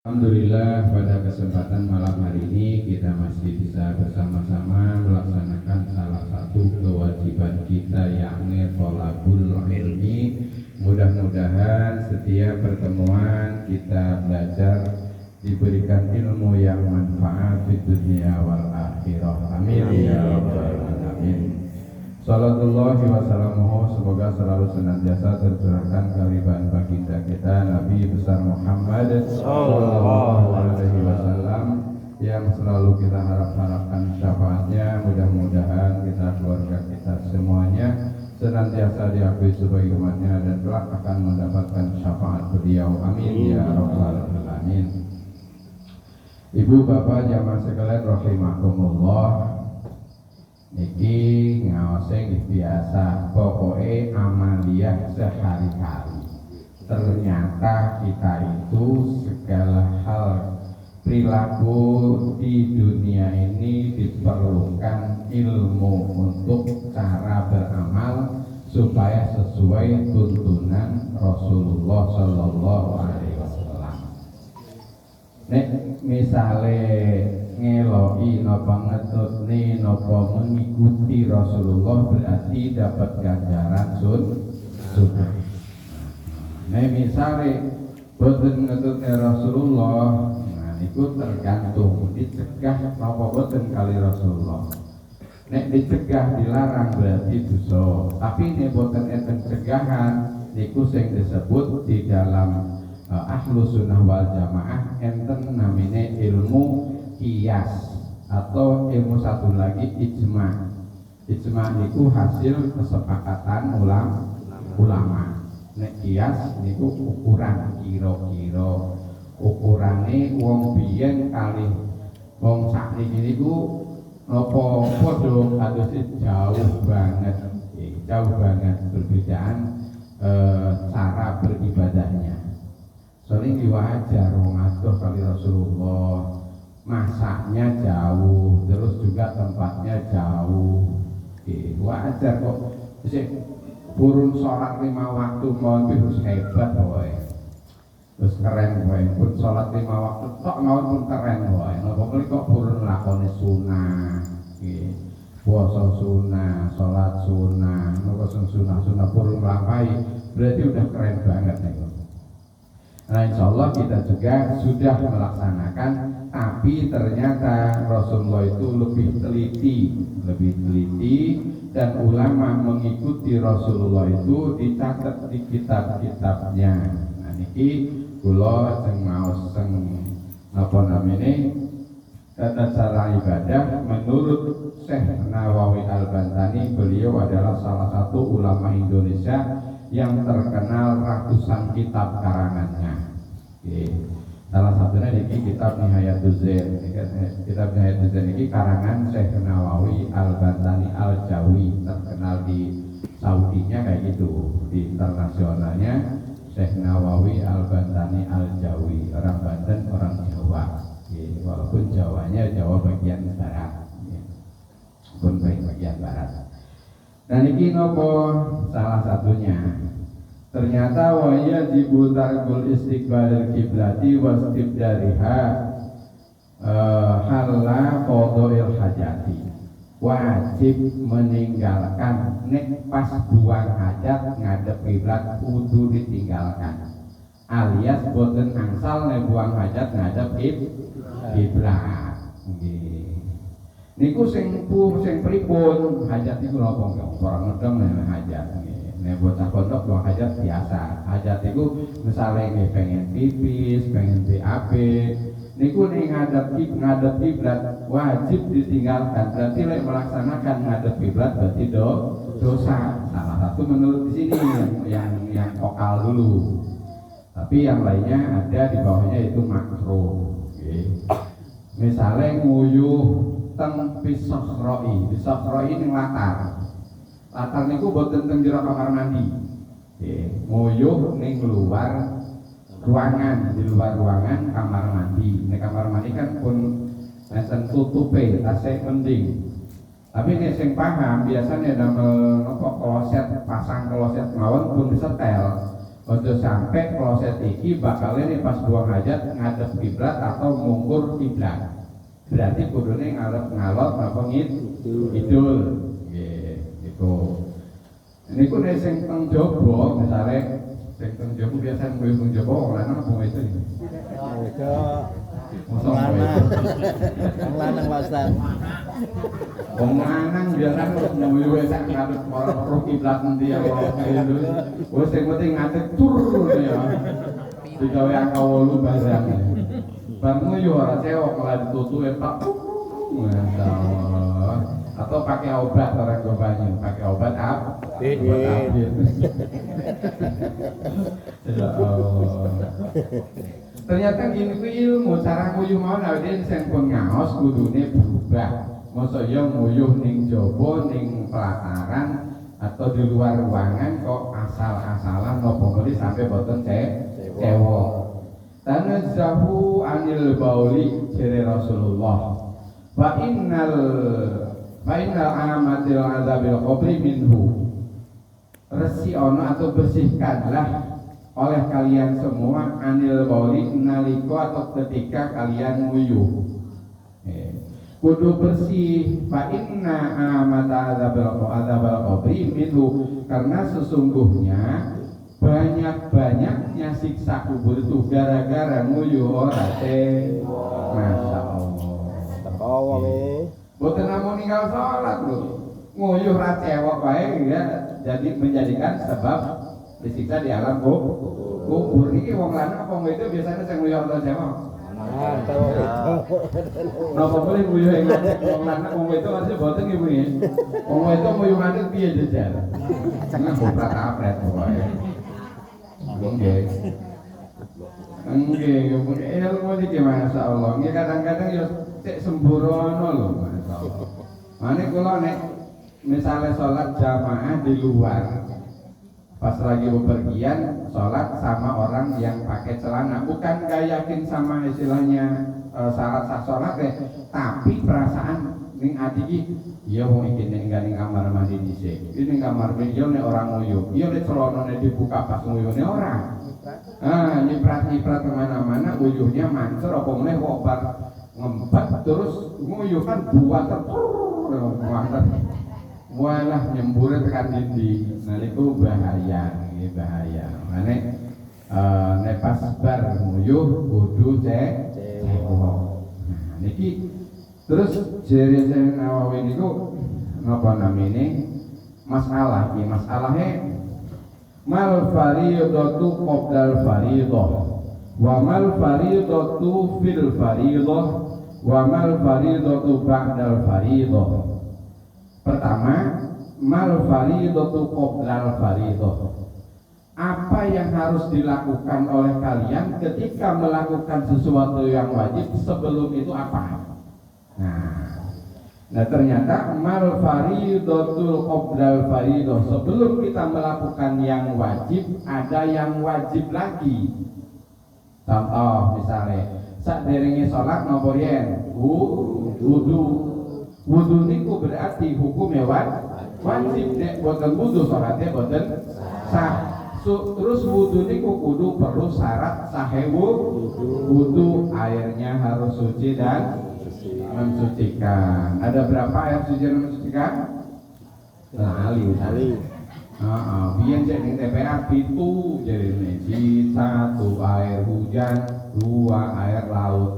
Alhamdulillah pada kesempatan malam hari ini kita masih bisa bersama-sama melaksanakan salah satu kewajiban kita yakni thalabul ilmi. Mudah-mudahan setiap pertemuan kita belajar diberikan ilmu yang manfaat di dunia wal akhirah. Amin ya rabbal alamin. Sallallahu wasallamuhu, semoga selalu senantiasa tercurahkan kehadiran baginda kita Nabi besar Muhammad sallallahu alaihi wasallam yang selalu kita harapkan syafaatnya. Mudah-mudahan kita, keluarga kita semuanya senantiasa diakui sebagai umatnya dan kelak akan mendapatkan syafaat beliau. Amin ya rabbal alamin. Ibu bapak jamaah sekalian rahimakumullah, niki ngawase biasa pokoknya amaliyah sehari-hari. Ternyata kita itu segala hal perilaku di dunia ini diperlukan ilmu untuk cara beramal supaya sesuai tuntunan Rasulullah Sallallahu Alaihi Wasallam. Nek misale ngeloki napa ngetutne napa mengikuti Rasulullah berarti dapat ganjaran sunnah. Nah misale boten ngetutne Rasulullah, nah niku tergantung dicegah napa boten kali Rasulullah. Nek dicegah dilarang berarti dosa. Tapi nek boten enten cegahan niku sing disebut di dalam Ahlus Sunnah wal Jamaah enten namine ilmu qiyas atau ilmu satu lagi ijma. Ijma niku hasil kesepakatan ulama. Nek qiyas niku ukuran kira-kira ukurane wong biyen kali wong sakniki niku napa padha kados jauh banget perbedaan cara beribadahnya. Soalnya wajar wong adoh kali Rasulullah, masaknya jauh, terus juga tempatnya jauh. Wajar kok. Burung sholat 5 waktu mohon terus hebat woy. Terus keren woy. Pun sholat 5 waktu tok mawon pun keren woy. Napa kok burung lakoni sunah, puasa sunah, sholat sunah, napa sunah burung lampahi, berarti udah keren banget nih. Nah insya Allah kita juga sudah melaksanakan, tapi ternyata Rasulullah itu lebih teliti dan ulama mengikuti Rasulullah itu dicatat di kitab-kitabnya. Nah niki kula sing maos sing apa namanya tata cara ibadah menurut Syekh Nawawi Al-Bantani. Beliau adalah salah satu ulama Indonesia yang terkenal ratusan kitab karangannya. Salah satunya ini kitab Nihayatul Zain. Kitab Nihayatul Zain ini karangan Syekh Nawawi Al-Bantani Al-Jawi, terkenal di Saudinya kayak gitu. Di internasionalnya Syekh Nawawi Al-Bantani Al-Jawi, orang Banten, orang Jawa. Walaupun Jawanya Jawa bagian barat, pun bagian barat. Dan ini nopo salah satunya. Ternyata wa yajibu tarkul istiqbalil kiblati wastibdariha halla qada'il hajati. Wajib meninggalkan nek pas buang hajat ngadep kiblat kudu ditinggalkan. Alias boten angsal nek buang hajat ngadep kiblat. Niku sing pripun hajat iku napa kok ora ngedeng nek hajat. Nek bocah pondok buang hajat biasa. Hajat iku misale pengen pipis, pengen BAB, niku ning ngadep kiblat wajib ditinggalkan. Berarti lek melaksanakan ngadep kiblat berarti dosa. Salah satu menurut di sini yang vokal dulu. Tapi yang lainnya ada di bawahnya itu makruh. Misale nguyuh teng pisokhroi ning latar niku boten teng jero kamar mandi. Nguyuh ning luar ruangan, di luar ruangan kamar mandi. Nek kamar mandi kan pun enten tutupe, tasih mending. Tapi nek sing paham biasanya damel napa kloset, pasang kloset mawon pun disetel. Ojo sampai proses iki bakalnya nih pas buang hajat ngadep kiblat atau mungkur kiblat. Berarti kudune ngalor apa ngidul. Nggih, gitu. Ini ku nek sing teng jaba misale sing teng jaba biasa nguyuh teng jaba ora ana apa itu. Wong lanang Pak Ustaz. Wong lanang biasa nguyuh sak ngadep karo kiblat endi ya gitu. Wis sing penting ngadep tur ya. Digawe angka 8 barang. Bar nguyuh ora cewek malah ditutuke Pak. Masyaallah. Atau pakai obat orang gue banyak, pakai obat apa? Obat abir. Ternyata gini ku ilmu cara nguyuh mau nawedin sing pun ngaos kudune berubah. Masa ya nguyuh ning jaba ning pelataran atau di luar ruangan kok asal-asalan napa mriki sampai boten cewek. Tanazzahu anil bauli jere Rasulullah. Fa innal amatil azabil qabri minhu. Resi ono atau bersihkanlah oleh kalian semua anil bauli naliko atau ketika kalian nguyuh. Kudu bersih. Fa inna amata azabil qabri minhu, karena sesungguhnya banyak-banyaknya siksa kubur itu gara-gara nguyuh ora teh. Masyaallah. Teko wae. Boten namung ninggal salat lho. Nguyuh ra cewek wae ya jadi menjadikan sebab disiksa di alam kubur. Iki wong lanang apa wong itu biasanya sing nguyuh ora cewek. Napa boleh nguyuh ing wong lanang wong itu masih boten ibu ya. Wong itu nguyuh ngadeg piye jejal. Jangan boprat apret wae. Nggih. Ilmu iki masyaallah. Nggih kadang-kadang ya cek sembrono lho masyaallah. Mane kula nek misale salat jamaah di luar pas lagi bepergian salat sama orang yang pakai celana, bukan gak yakin sama istilahnya syarat sah salat tapi perasaan ning ati iki ya wong iki ning kamar mandi dhisik. Ini kamar mandi nek orang nguyuh. Ya nek celanane dibuka pas nguyuhne ora. Nyiprat-nyiprat kemana-mana nguyuhnya mancur apa meneh kok bar ngembat terus nguyuh kan buat mualah nyembure tekan dinding. Nah niku bahaya, ini bahaya. Mane nek pas bar nguyuh kudu cek. Nah niki terus jere Nawawi niku napa namine masalah iki masalahnya mal fariidatu qoblal fariidah wa mal fariidatu fil fariidah wa mal fariidatu ba'dal fariidah. Pertama, mal fariidatu qoblal fariidah. Apa yang harus dilakukan oleh kalian ketika melakukan sesuatu yang wajib sebelum itu apa? Nah ternyata mal fariidatul qoblal fariidah, sebelum kita melakukan yang wajib ada yang wajib lagi. Contoh misalnya sakderenge salat napa riyen wudu niku berarti hukumnya wajib. Nek boten wudu salate boten sah. Terus wudu niku kudu perlu syarat sahe wudu, airnya harus suci dan mensucikan. Ada berapa air suci dan mensucikan? Lali. Biyen cek ning TPA 7 jarene. 1 air hujan, 2 air laut,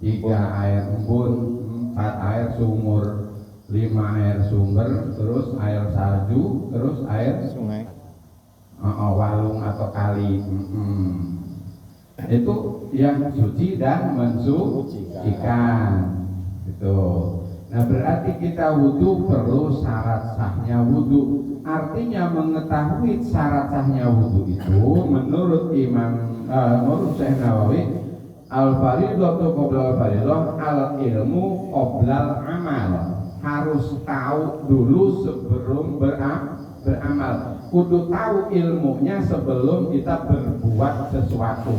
3 air embun, 4 air sumur, 5 air sumber, terus air salju, terus air sungai. Walung atau kali. Itu yang suci dan mensucikan. Gitu. Nah berarti kita wudu perlu syarat sahnya wudu. Artinya mengetahui syarat sahnya wudu itu menurut menurut Syekh Nawawi al-fariidatu qoblal fariidah al-ilmu qoblal amal. Harus tahu dulu sebelum beramal. Kudu tahu ilmunya sebelum kita berbuat sesuatu.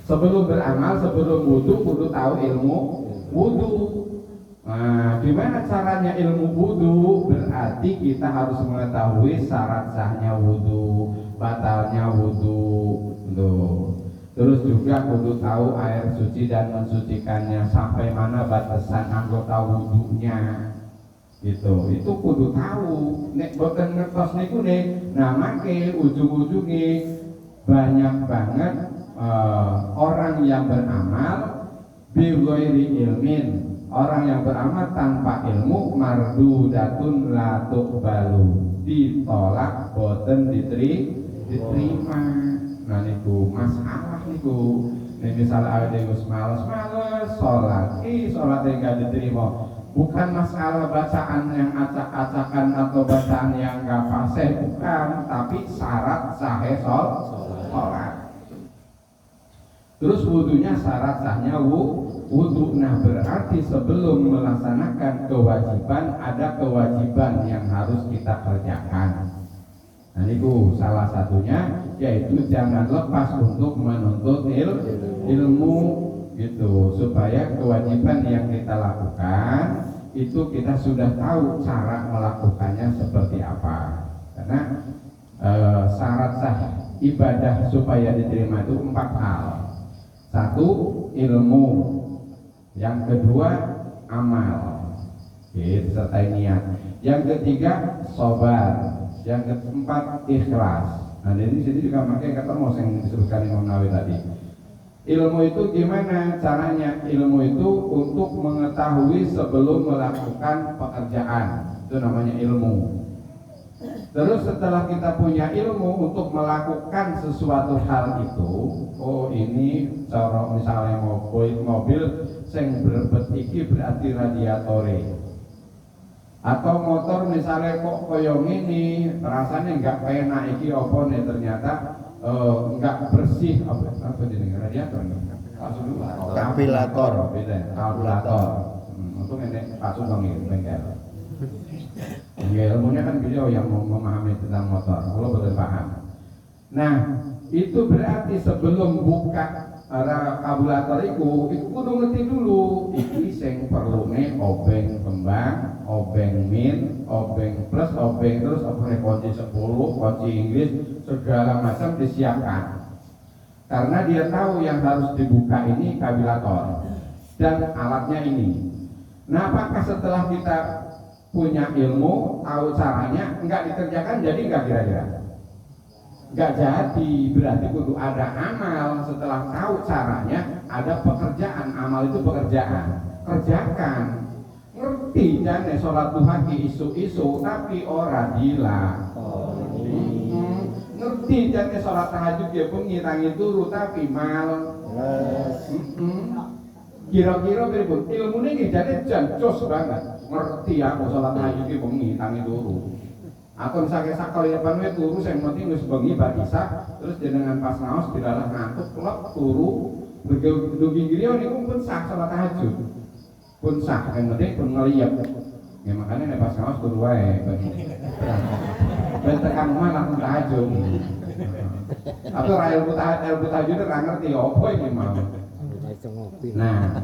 Sebelum beramal, sebelum wudu kudu tahu ilmu wudu. Nah, gimana caranya ilmu wudu? Berarti kita harus mengetahui syarat sahnya wudu, batalnya wudu, loh. Terus juga kudu tahu air suci dan mensucikannya, sampai mana batasan anggota wudunya. Gitu. Itu kudu tahu. Nek boten ngertos niku nih. Nah, make ujung-ujungnya banyak banget orang yang beramal bighairi ilmin. Orang yang beramal tanpa ilmu mardudatun la tuqbalu, ditolak boten diterima. Nah niku masalah niku. Nek misal ada yang males-males salat, salat enggak diterima. Bukan masalah bacaan yang acak-acakan atau bacaan yang enggak fasih, bukan, tapi syarat sahih salat. Terus wudunya syarat sahnya wudu. Nah berarti sebelum melaksanakan kewajiban ada kewajiban yang harus kita kerjakan. Nah itu salah satunya, yaitu jangan lepas untuk menuntut ilmu gitu, supaya kewajiban yang kita lakukan itu kita sudah tahu cara melakukannya seperti apa. Karena syarat sah ibadah supaya diterima itu 4 hal. 1, ilmu. Yang kedua, amal, serta niat. Yang ketiga, sabar. Yang keempat, ikhlas. Nah ini sini juga makanya ketemu yang disebutkan Imam Nawawi tadi. Ilmu itu gimana caranya? Ilmu itu untuk mengetahui sebelum melakukan pekerjaan, itu namanya ilmu. Terus setelah kita punya ilmu untuk melakukan sesuatu hal itu, oh ini cara misalnya mobil sing berbet iki berarti radiatore. Atau motor misalnya kok koyong ini rasanya nggak enak iki apa nih, ternyata nggak bersih, apa jenenge radiator Kalkulator. Beda kalkulator. Untuk ini kasus dong ini bengkel. Ya, ilmunya kan beliau yang memahami tentang motor, kalau betul paham. Nah, itu berarti sebelum buka kalkulator itu kudu ngerti dulu iki sing perlune obeng kembang, obeng min, obeng plus, obeng terus obeng kunci 10, kunci Inggris, segala macam disiapkan. Karena dia tahu yang harus dibuka ini kalkulator dan alatnya ini. Nah, apakah setelah kita punya ilmu, tahu caranya, enggak dikerjakan, jadi enggak kira-kira? Enggak jadi, berarti kudu ada amal. Setelah tahu caranya, ada pekerjaan. Amal itu pekerjaan, kerjakan. Ngerti jane sholat duha ki isu-isu, tapi ora dila. Ngerti jane sholat tahajud ya bengi tangi turu, tapi mal. Kira-kira berikut ilmu ini jadi jancos banget. Ngerti aku sholat tahajud ki bengi tangi turu. Atau misalnya sakal ya panwe turu sing penting wis bengi bar isya, terus jenengan pas naos dilalah ngantuk kelop turu dugi griya niku pun sah sholat tahajud. Pun sah, yang penting pun ngeliyep. Ya makanya nek pas naos turu wae bengi. Ben tekan omah langsung tahajud. Atau ilmu tahajud ora ngerti apa iki mau. Nah,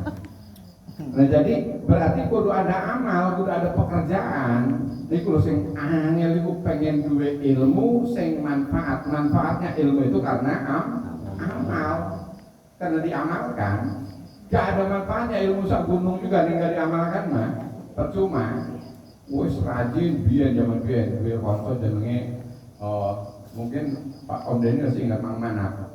jadi berarti kudu ada amal, kudu ada pekerjaan. Niku lho sing angel iku pengen duwe ilmu sing manfaat. Manfaatnya ilmu itu karena amal. Karena diamalkan. Gak ada manfaatnya ilmu sak gunung juga ning gak diamalkan mah percuma. Wis rajin biyen zaman biyen duwe kanca jenenge mungkin Pak Omdeni sing ingat Mang Manap.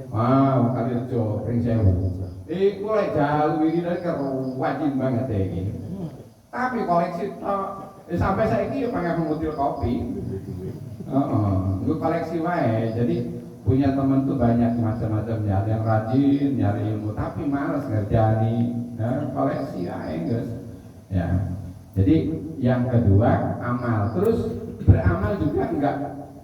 Kali rejo ring sewu. Iku lek jalu iki karo wajib banget iki. Tapi koleksi sampai saiki yo pengen mengutil kopi. Gue koleksi wae. Jadi punya temen tuh banyak macam-macam ya. Ada yang rajin nyari ilmu tapi malas ngerjani. Nah, koleksi wae, guys. Ya. Jadi yang kedua amal. Terus beramal juga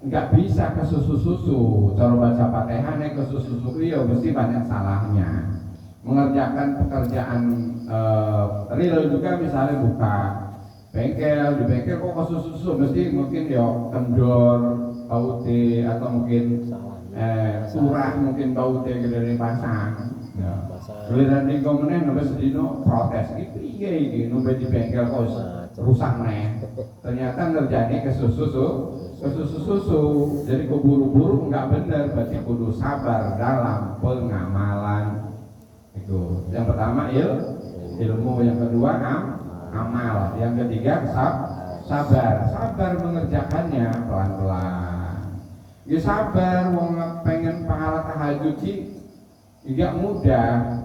enggak bisa ke susu-susu. Cara baca Fatihah nek ke susu-susu ya mesti banyak salahnya. Mengerjakan pekerjaan real juga, misalnya buka bengkel, di bengkel kok susu mesti mungkin ya kendor baute atau mungkin surah mungkin baute dari pasang ya. Giliran ning meneh nembe sedino protes iki piye iki nembe di bengkel kok rusak neh. Ternyata ngerjani kesusu. Jadi keburu-buru enggak bener, berarti kudu sabar dalam pengamalan. Itu. Yang pertama ilmu, yang kedua amal, yang ketiga sabar mengerjakannya pelan-pelan. Ya sabar, wong pengen pahala tahajud sih enggak mudah.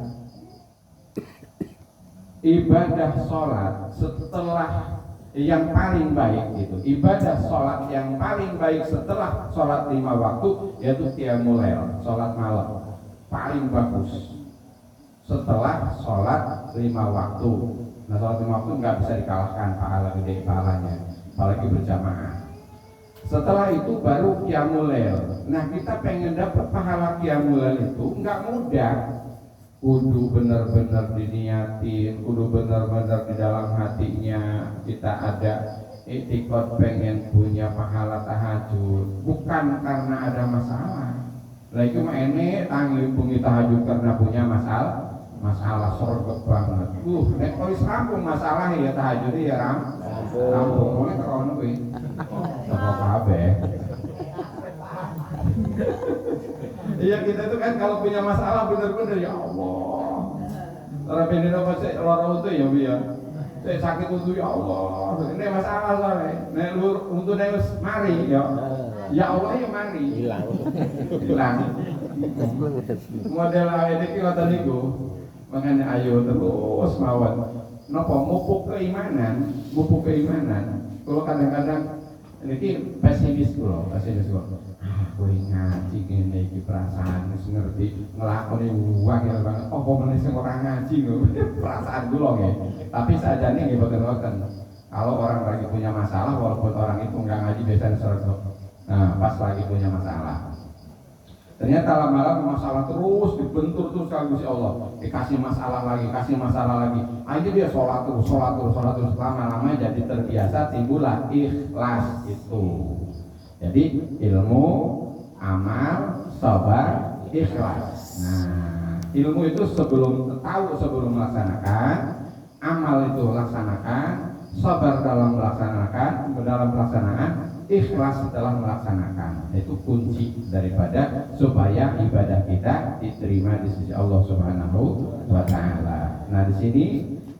Ibadah sholat setelah yang paling baik itu, ibadah sholat yang paling baik setelah sholat 5 waktu yaitu qiyamul lail, sholat malam paling bagus setelah sholat 5 waktu. Nah sholat 5 waktu nggak bisa dikalahkan pahala gede pahalanya, apalagi berjamaah. Setelah itu baru qiyamul lail. Nah kita pengen dapat pahala qiyamul lail itu nggak mudah. Kudu benar-benar diniatin, kudu benar-benar di dalam hatinya kita ada itikad pengen punya pahala tahajud, bukan karena ada masalah. Lagi mah ini tangi bunyi tahajud karena punya masalah sorgok banget. Nek wis rampung masalah ya tahajud ya rampung. Mulai terono kuwi. Apa kabeh. Iya kita itu kan kalau punya masalah benar-benar ya Allah. Orang pengen apa sih lara itu ya biya. Saya sakit untuk ya Allah. Ini masalah soalnya. Nek lu untuk nek mari ya. Ya Allah ya mari. Hilang. Model awake iki ngoten niku. Makanya ayo terus mawon. Napa mupuk keimanan. Kalau kadang-kadang ini pesimis kula. Kowe ngaji ngene iki perasaan wis ngerti nglakoni wangil banget. Apa meneh sing ora ngaji lho. Perasaan kula nggih. Tapi sajane nggih boten ngoten. Kalau orang lagi punya masalah walaupun orang itu enggak ngaji biasanya sregep. Nah, pas lagi punya masalah. Ternyata lama-lama masalah terus dibentur terus kali Allah. Dikasih masalah lagi. Akhirnya dia sholat terus. Lama-lama jadi terbiasa timbullah ikhlas itu. Jadi ilmu, amal, sabar, ikhlas. Nah, ilmu itu sebelum melaksanakan, amal itu laksanakan, sabar dalam pelaksanaan, ikhlas setelah melaksanakan. Itu kunci daripada supaya ibadah kita diterima di sisi Allah Subhanahu wa taala. Nah, di sini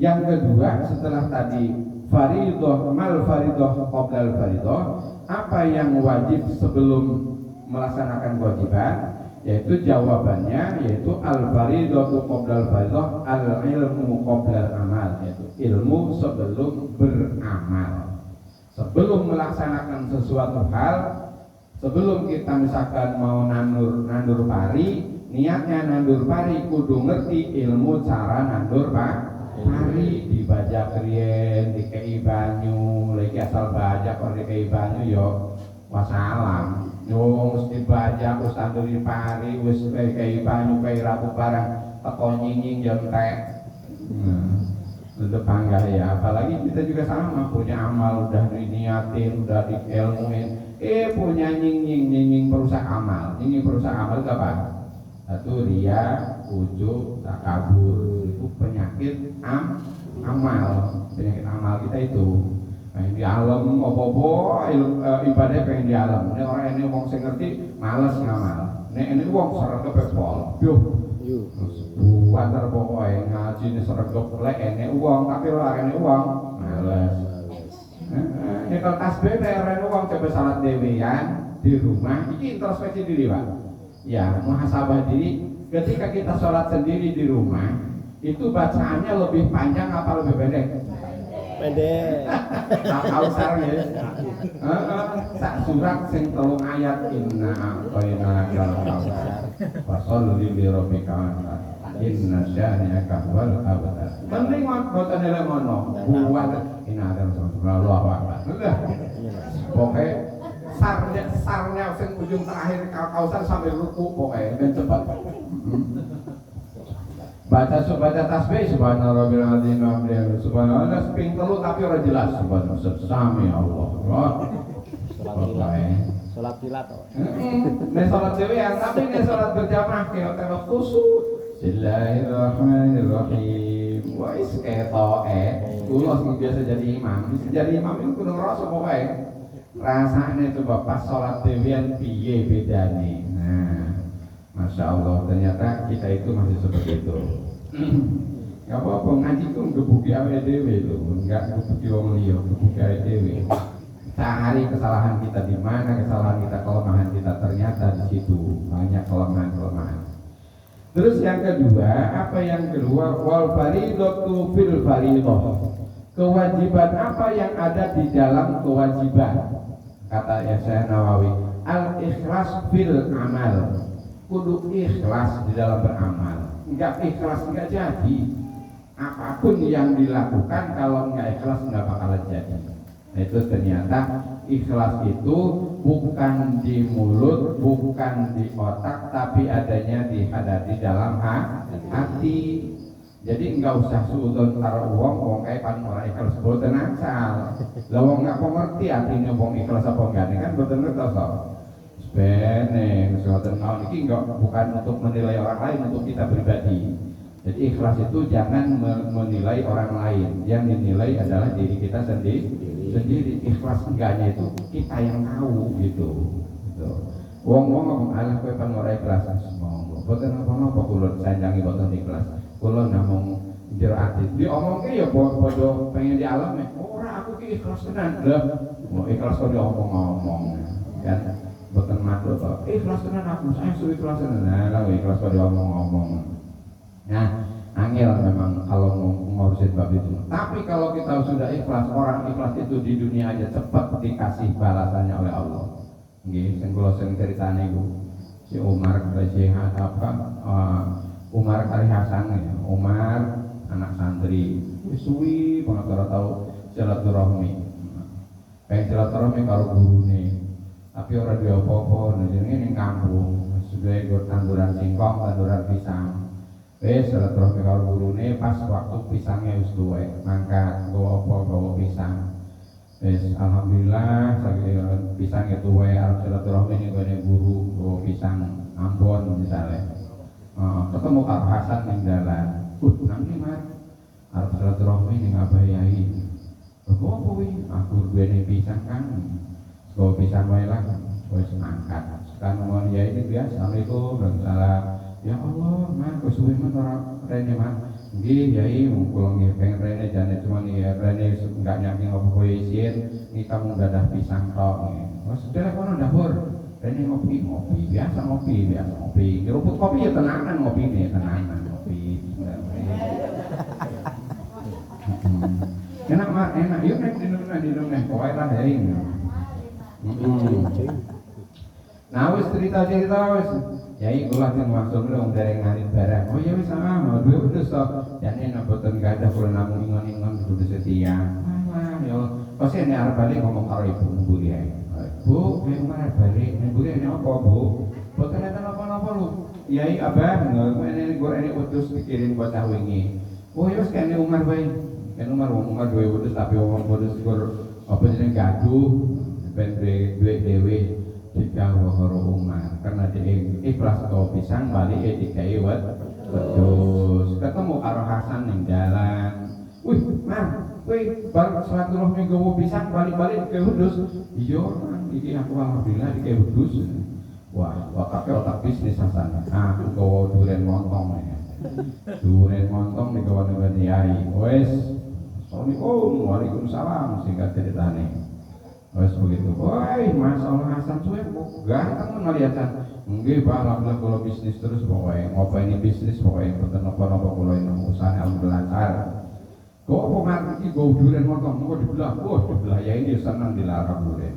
yang kedua setelah tadi fariidhah mal fariidhah qabla al fariidhah, apa yang wajib sebelum melaksanakan kewajiban, yaitu jawabannya yaitu al fariidhatu qabla al fariidhah al ilmu qabla al amal, yaitu ilmu sebelum beramal. Sebelum melaksanakan sesuatu hal, sebelum kita misalkan mau nandur pari, niatnya nandur pari kudu ngerti ilmu cara nandur pari, dibajak rien, dikei banyu, lagi asal bajak kalau dikei banyu yo wassalam. Yo mesti bajak wis tanduri pari, wis kei banyu kei rabu barang teko nying jontek. Udah panggah ya, apalagi kita juga sama punya amal udah diniatin, udah diilmuin, punya nying perusak amal itu apa? Satu ria, ujub, takabur, itu penyakit amal kita itu. Pengen di alam apa-apa ibadah pengen di alam. Ini orang ini wong sing ngerti males ngamal. Ini wong sregep pol. Antar pokoknya ngaji ini sregep lek ene uang tapi ora ene uang males. Ini kalau tasbih ene uang coba salat dewean di rumah ini introspeksi diri Pak. Ya, muhasabah diri ketika kita sholat sendiri di rumah itu bacaannya lebih panjang apa lebih pendek? Pendek. Kausar ya. Sak surat sing 3 ayat inna a'tayna kal kausar. Fasholli li rabbika wanhar. Inna syani'aka wal abtar. Penting boten elek ngono. Buat inna Allah akbar. Pokoknya sarnya sing ujung terakhir kausar sampai ruku pokoknya dan cepat. Baca tasbih subhanallahil azim wa bihamdihi subhanallah ping telu tapi ora jelas subhanallah sami Allah. Salat kilat to. Nek salat dhewean tapi nek salat berjamaah kaya khusyuk Bismillahirrahmanirrahim. Wis ketoke, kula sing biasa jadi imam. Jadi imam itu kudu ngrasa pokoke. Rasane coba pas salat dewean piye bedane. Nah, Masya Allah, ternyata kita itu masih seperti itu. Gak apa-apa, ngaji itu ngebuki awake dhewe lho, enggak ngebuki wong liya, ngebuki awake dhewe. Cari kesalahan kita di mana, kesalahan kita, kelemahan kita, ternyata di situ banyak kelemahan-kelemahan. Terus yang kedua, apa yang kedua? Wal faridatu fil faridah. Kewajiban apa yang ada di dalam kewajiban? Kata Syekh Nawawi, al ikhlas fil amal. Kudu ikhlas di dalam beramal. Enggak ikhlas enggak jadi. Apapun yang dilakukan kalau enggak ikhlas enggak bakalan jadi. Itu ternyata ikhlas itu bukan di mulut, bukan di otak, tapi adanya di dalam hati. Jadi enggak usah suudon karo wong kayak paling orang ikhlas boten asal. Lah wong enggak ngerti artinya wong ikhlas apa enggak kan boten ngerti to. Bene, kesehatan kawan ini bukan untuk menilai orang lain, untuk kita pribadi. Jadi ikhlas itu jangan menilai orang lain, yang dinilai adalah diri kita sendiri. Ikhlas enggaknya itu kita yang tahu gitu. Wong ngomong alah kowe pan ora ikhlas ngomong. Boten apa-apa kula sanjangi boten ikhlas. Kula namung jero ati. Diomongke ya padha pengen dialami. Ora aku ki ikhlas tenan. Lah, mau ikhlas kok diomong-omong kan. Boten makhluk kok ikhlas tenan aku, saya suwi ikhlas tenan. Nah, ikhlas kok diomong-omong. Nah, angel memang kalau ngurusin bab itu. Tapi kalau kita sudah ikhlas, orang ikhlas itu di dunia aja cepat dikasih balasannya oleh Allah. Nggih, sing kula sing critane iku si Umar Umar kali Hasan ya. Umar anak santri wis suwi banget ora tau silaturahmi. Pengen silaturahmi karo gurune. Tapi orang dia apa-apa, jenenge ning kampung, sudah ikut tanduran singkong, tanduran pisang. Silaturahmi karo gurune pas waktu pisangnya wis tuwek, mangkat gowo apa gowo pisang. Alhamdulillah saking pisangnya tuwek, arep silaturahmi ning gone guru gowo pisang Ambon misalnya. Ketemu karo Hasan ning dalan. Nang iki Mas. Arep silaturahmi ning Abah Yai. Lho apa kuwi? Aku duwene pisang kan. Kau bisa lah, kau angkat. Sekarang mau ya ini biasa. Assalamualaikum warahmatullahi. Ya Allah, man, kau suwi man orang rene man. Gih, yai, mungkul ngih pengen rene jangan cuma nih rene nggak nyaking apa kau isin. Nih kamu nggak ada pisang tok. Oh sudah kono dapur. Rene ngopi biasa ngopi. Rumput kopi ya tenangan ngopi nih tenangan ngopi. Enak mak enak. Yuk nek minum nek kau lah ya ini. Nah wis cerita wis yai kula sing maksud wong dereng ngarit barang. Oh ya wis sama mau duwe wedhus to. Jane nek boten gadah kula namung ingon-ingon kudu setia. Wah yo pasti nek arep balik ngomong karo ibu mburi ae. Bu, nek arep balik nek mburi nek apa Bu? Boten enten apa-apa lho. Yai abah ngene gorene wedhus dikirim bocah wingi. Oh ya wis kene Umar wae. Kene Umar duwe wedhus tapi wong wedhus gor apa jenenge gaduh. Duit dewe dikawal karo Umar karena dia ikhlas kau pisang balik dikai wedhus ketemu karo Hasan ning dalan. Wih, Mang, wih, bar silaturahmi gawa pisang balik-balik dikai wedhus. Iya, Mang, iki aku alhamdulillah dikai wedhus. Wah, wakake otak bisnis Hasan. Aku gawa duren montong ya. Duren montong digawa nang Yai. Wes, Assalamualaikum, waalaikumsalam singkat ceritane. Wes begitu. Woi, masalah Hasan suwe ganteng ngeliatan. Nggih, Pak, alhamdulillah kula bisnis terus pokoke. Ngopeni bisnis pokoke boten napa-napa kula ini usahane alhamdulillah lancar. Kok apa ngerti go duren montong kok dibelah. Wah, dibelah ya ini seneng dilarang duren.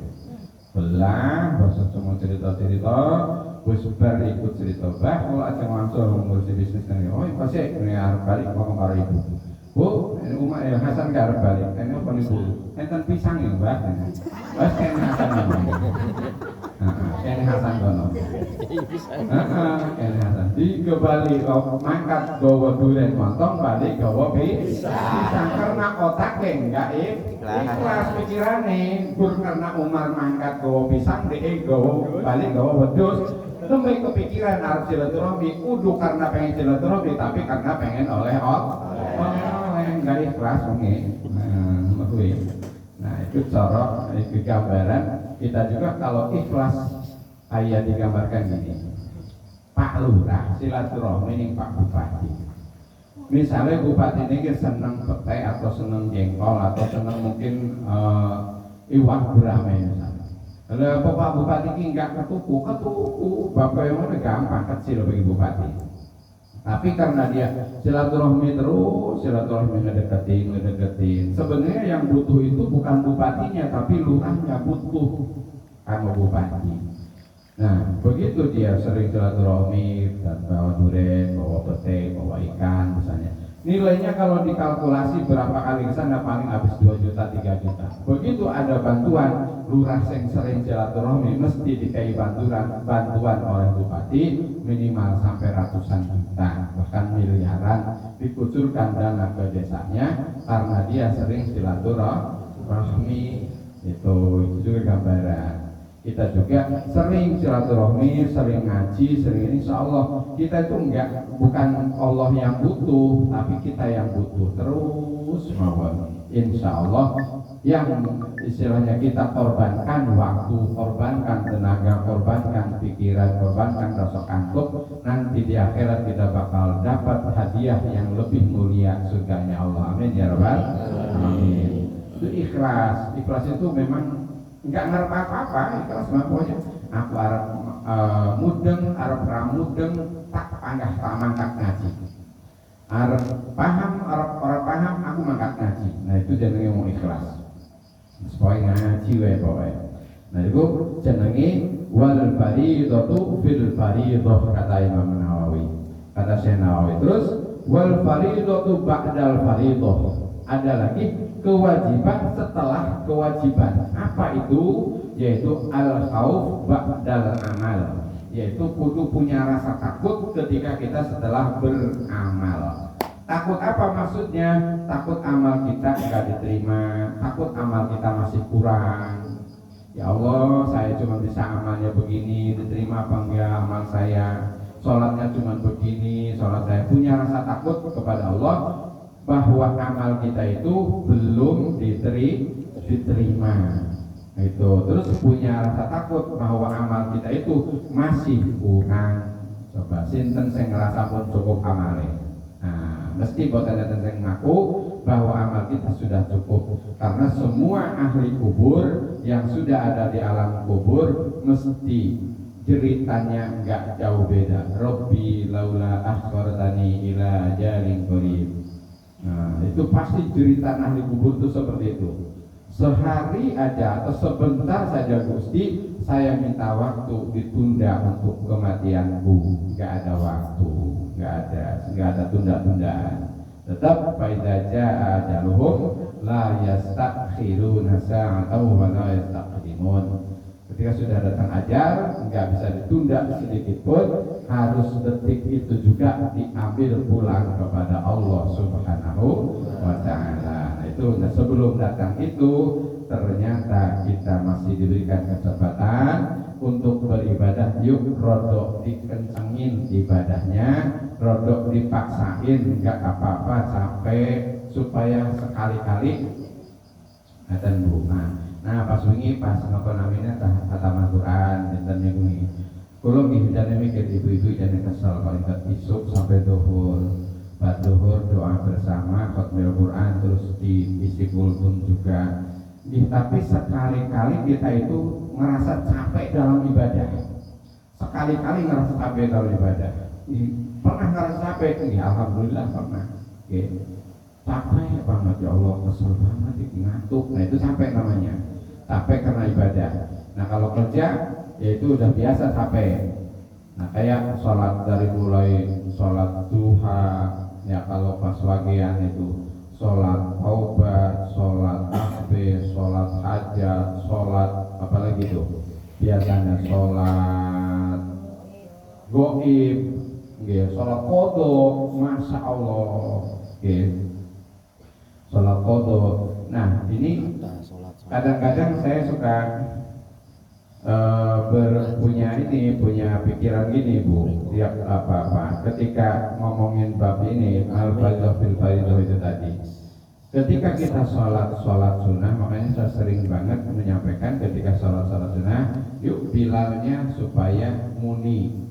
Belah, bahasa cuma cerita-cerita, wis bar ikut cerita. Bah, kalau aja langsung ngurusi bisnis kan. Oh, pasti ini arep balik ngomong karo ibu. Bu, Umar ya Hasan gak balik. Ini apa nih Bu? Enten pisang ya Mbak. Wes kene Hasan ngomong. Kene Hasan kono. Kene Hasan. Di Bali kok mangkat gawa duren montong balik gawa pisang karena otak enggak ikhlas pikirane. Gur karena Umar mangkat gawa pisang dhek gawa balik gawa wedhus. Nembe kepikiran arep silaturahmi, kudu karena pengen silaturahmi, tapi karena pengen oleh enggak ikhlas nggih. Nah, itu cara itu gambaran kita juga kalau ikhlas ayat digambarkan gini. Pak Lurah silaturahmi ning Pak Bupati. Misalnya bupati ini seneng pete atau seneng jengkol atau seneng mungkin iwak gurame misalnya. Kalau Pak Bupati ini enggak ketuku, bapak yang mana gampang kecil bagi bupati. Tapi karena dia silaturahmi terus, silaturahmi ngedeketin. Sebenarnya yang butuh itu bukan bupatinya, tapi lurahnya butuh sama bupati. Nah, begitu dia sering silaturahmi dan bawa durian, bawa pete, bawa ikan misalnya. Nilainya kalau dikalkulasi berapa kali ke sana paling habis 2 juta, 3 juta. Begitu ada bantuan, lurah yang sering silaturahmi mesti dikai bantuan oleh bupati minimal sampai ratusan juta, bahkan miliaran dikucurkan dana ke desanya karena dia sering silaturahmi. Itu juga gambaran. Kita juga sering silaturahmi, sering ngaji, sering insya Allah kita itu bukan Allah yang butuh, tapi kita yang butuh terus mawon. Insya Allah yang istilahnya kita korbankan waktu, korbankan tenaga, korbankan pikiran, korbankan rasa kantuk, nanti di akhirat kita bakal dapat hadiah yang lebih mulia surganya Allah. Amin ya rabbal alamin. Itu ikhlas. Ikhlas itu memang enggak ngerti apa-apa, ikhlas pokoknya aku arep mudeng, arep ramudeng, tak panggah tak mangkat ngaji. Arep paham, arep ora paham, aku mangkat ngaji. Nah itu jenenge mau ikhlas. Supaya ngaji wae pokoke. Nah itu jenenge wal fariidatu fil fariidah kata Imam Nawawi. Kata Syekh Nawawi. Terus wal fariidatu ba'dal fariidah. Ada lagi kewajiban setelah kewajiban. Apa itu? Yaitu al-khauf ba'dal amal. Yaitu kudu punya rasa takut ketika kita setelah beramal. Takut apa maksudnya? Takut amal kita enggak diterima, takut amal kita masih kurang. Ya Allah, saya cuma bisa amalnya begini, diterima apa enggak amal saya? Sholatnya cuma begini, sholat saya. Punya rasa takut kepada Allah bahwa amal kita itu belum diterima. Itu terus punya rasa takut bahwa amal kita itu masih kurang. Coba sinten sing ngerasa pun cukup amale. Nah, mesti boten enten sing ngaku bahwa amal kita sudah cukup, karena semua ahli kubur yang sudah ada di alam kubur mesti ceritanya enggak jauh beda. Rabbi laula akhbartani ila ajalin qarib. Nah, itu pasti cerita ahli kubur itu seperti itu. Sehari aja atau sebentar saja Gusti, saya minta waktu ditunda untuk kematianku. Enggak ada waktu, enggak ada tunda-tundaan. Tetap faidza jaa ajaluhum la yastakhiruna sa'atan wa la yastaqdimun. Ketika sudah datang ajal, enggak bisa ditunda sedikit pun, harus detik itu juga diambil pulang kepada Allah Subhanahu wa ta'ala. Nah itu, sebelum datang itu ternyata kita masih diberikan kesempatan untuk beribadah. Yuk rodok dikencengin ibadahnya, rodok dipaksain, enggak apa-apa, capek, supaya sekali-kali ada bunga. Nah pas wingi pas apa namanya khatam Al-Qur'an dan minggu ini kulo nggih jane mikir ibu-ibu jane kesel paling isuk sampai zuhur. Ba'da zuhur doa bersama khatmil Qur'an terus di istiqul pun juga. Tapi sekali-kali kita itu ngerasa capek dalam ibadah. Sekali-kali ngerasa capek dalam ibadah. Pernah ngerasa capek? Ya alhamdulillah pernah. Oke. Capek banget ya Allah, kesel banget, ngantuk. Nah itu capek namanya, capek karena ibadah. Nah kalau kerja ya itu udah biasa capek. Nah kayak sholat dari mulai sholat duha, ya kalau pas wagian itu sholat taubat, sholat tasbih, sholat hajat, sholat apalagi itu biasanya sholat goib, sholat qodho, masya Allah, sholat qodho. Nah ini kadang-kadang saya suka punya pikiran gini Bu, tiap apa-apa ketika ngomongin bab ini al-fardhu fil fardhu itu tadi. Ketika kita sholat sunnah, makanya saya sering banget menyampaikan ketika sholat sunnah, yuk bilalnya supaya muni.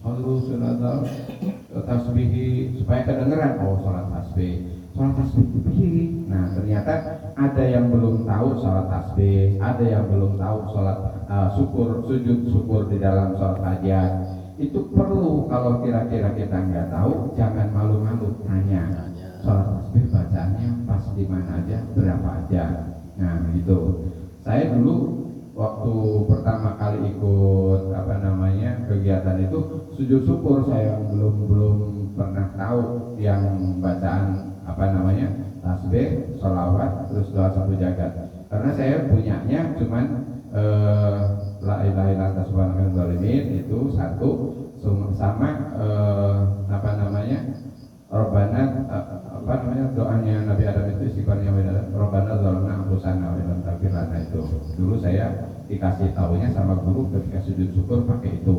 Allahu sunat tasbih supaya kedengeran, oh sholat tasbih begini. Nah ternyata ada yang belum tahu sholat tasbih, ada yang belum tahu sholat sujud syukur di dalam sholat hajat. Itu perlu, kalau kira-kira kita nggak tahu, jangan malu-malu tanya. Sholat tasbih bacaannya pas di mana aja, berapa aja. Nah gitu. Saya dulu waktu pertama kali ikut kegiatan itu sujud syukur, saya belum pernah tahu yang bacaan tasbih, sholawat, terus doa satu jagat. Karena saya punyanya cuman la ilaha illallah subhanakal zalimin itu satu, sama Rabbana doanya Nabi Adam itu istighfarnya Rabbana zalamna anfusana wa illam taghfir lana, itu dulu saya dikasih tahunya sama guru ketika sujud syukur pakai itu.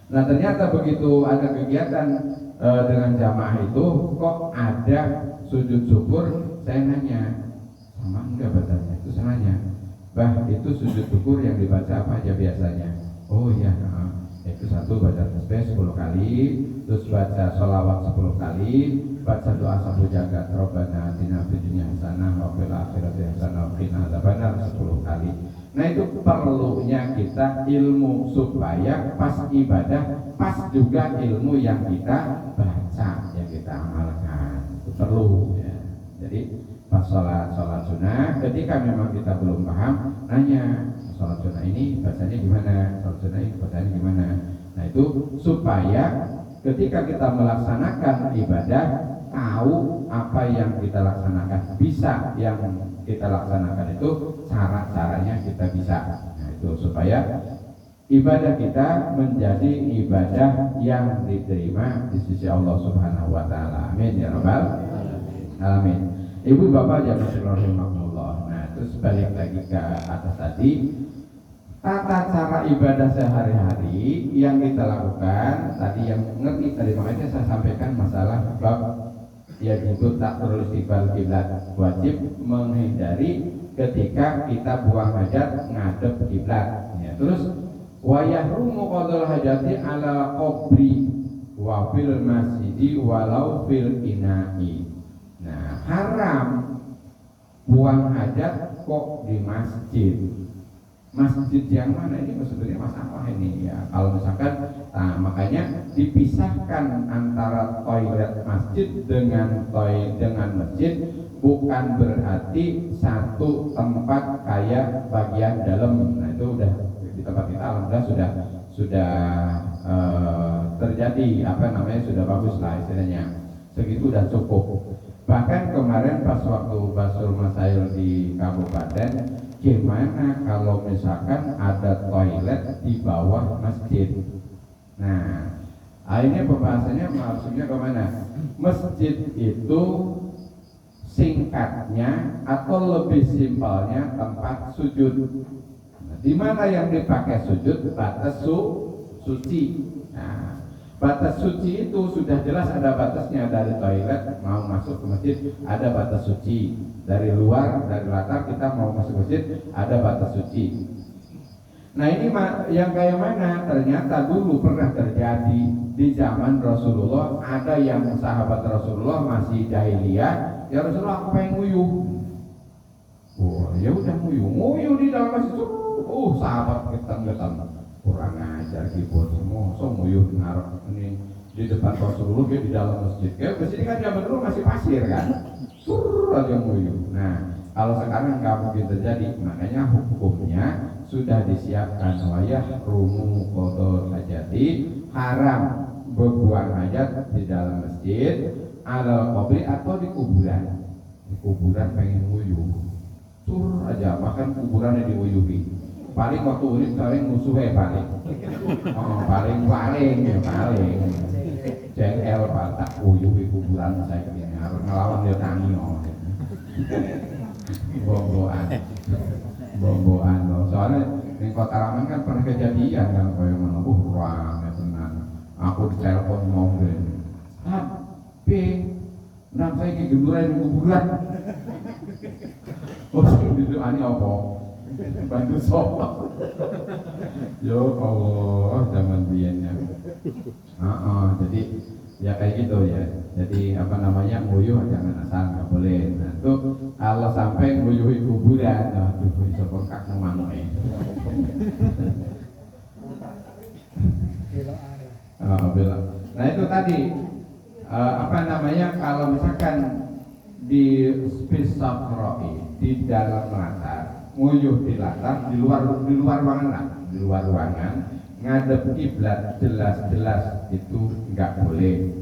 Nah ternyata begitu ada kegiatan dengan jamaah itu kok ada sujud syukur, saya nanya sama enggak bacanya, itu saya nanya, bah itu sujud syukur yang dibaca apa aja biasanya? Oh iya, itu satu baca tasbih 10 kali, terus baca sholawat 10 kali, baca doa satu jagat Rabbana atina fid dunya hasanah wa fil akhirati hasanah wa qina adzabannar 10 kali. Nah itu perlunya kita ilmu supaya pas ibadah pas juga ilmu yang kita baca, yang kita amalkan, itu perlu ya. Jadi pas sholat sunnah, ketika memang kita belum paham, nanya sholat sunnah ini bacanya gimana, sholat sunnah ini bacanya gimana. Nah itu supaya ketika kita melaksanakan ibadah tahu apa yang kita laksanakan, bisa yang kita laksanakan itu cara-caranya kita bisa. Nah itu supaya ibadah kita menjadi ibadah yang diterima di sisi Allah Subhanahu wa taala. Amin ya rabbal alamin. Ibu bapak jamaah rahimahullah. Nah terus balik lagi ke atas tadi, tata cara ibadah sehari-hari yang kita lakukan tadi, yang ngerti tadi, makanya saya sampaikan masalah bab yaitu takrul istiqbal kiblat, wajib menghindari ketika kita buang hajat ngadep kiblat ya. Terus wa yahrumu qadul hajati ala qabri wa fil masjidi walau fil ina'i. Nah haram buang hajat kok di masjid. Masjid yang mana ini sebenarnya masalah ini ya. Kalau misalkan, nah makanya dipisahkan antara toilet masjid dengan masjid, bukan berarti satu tempat kayak bagian dalam. Nah itu udah di tempat kita alhamdulillah sudah terjadi sudah bagus lah istilahnya, segitu udah cukup. Bahkan kemarin pas waktu Basul Masail di kabupaten, gimana kalau misalkan ada toilet di bawah masjid? Nah, ini pembahasannya maksudnya kemana? Masjid itu singkatnya atau lebih simpelnya tempat sujud. Nah, di mana yang dipakai sujud? Batas suci. Nah, batas suci itu sudah jelas ada batasnya. Dari toilet mau masuk ke masjid ada batas suci. Dari luar, dari latar kita mau masuk masjid ada batas suci. Nah ini yang kayak mana? Ternyata dulu pernah terjadi di zaman Rasulullah. Ada yang sahabat Rasulullah masih jahiliyah, ya Rasulullah aku pengen nguyuh. Oh ya udah nguyuh di dalam masjid. Sahabat ketang-ketang, kurang ajar keyboard semua, so nguyuh ngarep ini di depan Rasulullah, di dalam masjid. Kayak masjid kan zaman dulu masih pasir kan, aja nguyuh. Nah kalau sekarang nggak mungkin terjadi, makanya hukumnya sudah disiapkan. Wayah rumu qadul hajati, haram berbuang hajat di dalam masjid, alal qabri atau di kuburan. Di kuburan pengen nguyuh, aja makan kuburannya diuyuhi. Paling waktu urip paling musuhnya paling jengkel pak tak uyuhi kuburan saya ini harus ngelawan dia tangi bomboan soalnya di Kota Laman kan pernah kejadian kan koyo ngono. Rame tenan. Aku ditelepon mobil. Tapi nang saya ki gemburan kuburan. Oh, itu ani apa? Bantu sapa? Yo Allah, zaman biyen ya. Jadi ya kayak gitu ya. Jadi apa namanya, nguyuh jangan asal, nggak boleh. Nah itu kalau sampai nguyuhi kuburan, aduh bisa bengkak semua bela. Nah itu tadi apa namanya, kalau misalkan di Spisafroi di dalam latar, nguyuh di latar, di luar ruangan lah, di luar ruangan ngadep kiblat jelas-jelas itu nggak boleh.